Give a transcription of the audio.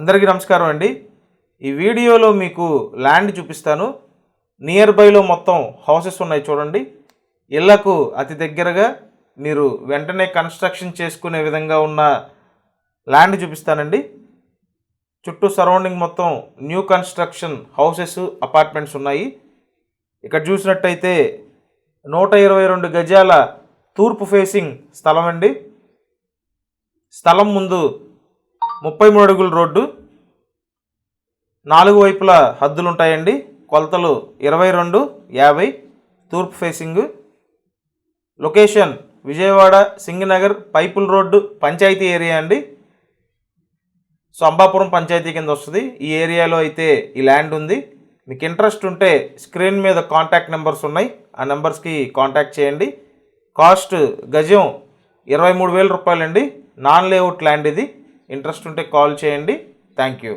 అందరికీ నమస్కారం అండి. ఈ వీడియోలో మీకు ల్యాండ్ చూపిస్తాను. నియర్ బైలో మొత్తం హౌసెస్ ఉన్నాయి చూడండి. ఇళ్లకు అతి దగ్గరగా మీరు వెంటనే కన్స్ట్రక్షన్ చేసుకునే విధంగా ఉన్న ల్యాండ్ చూపిస్తానండి. చుట్టూ సరౌండింగ్ మొత్తం న్యూ కన్స్ట్రక్షన్ హౌసెస్, అపార్ట్మెంట్స్ ఉన్నాయి. ఇక్కడ చూసినట్టయితే 122 గజాల తూర్పు ఫేసింగ్ స్థలం అండి. స్థలం ముందు 33 అడుగుల రోడ్డు, 4 వైపులా హద్దులు ఉంటాయండి. కొలతలు 22-50, తూర్పు ఫేసింగ్. లొకేషన్ విజయవాడ సింగనగర్ పైపుల్ రోడ్డు పంచాయతీ ఏరియా అండి. సో అంబాపురం పంచాయతీ కింద వస్తుంది. ఈ ఏరియాలో అయితే ఈ ల్యాండ్ ఉంది. మీకు ఇంట్రెస్ట్ ఉంటే స్క్రీన్ మీద కాంటాక్ట్ నెంబర్స్ ఉన్నాయి, ఆ నెంబర్స్కి కాంటాక్ట్ చేయండి. కాస్ట్ గజం 23,000 రూపాయలండి. నాన్ లేఅవుట్ ల్యాండ్ ఇది. ఇంట్రెస్ట్ ఉంటే కాల్ చేయండి. Thank you.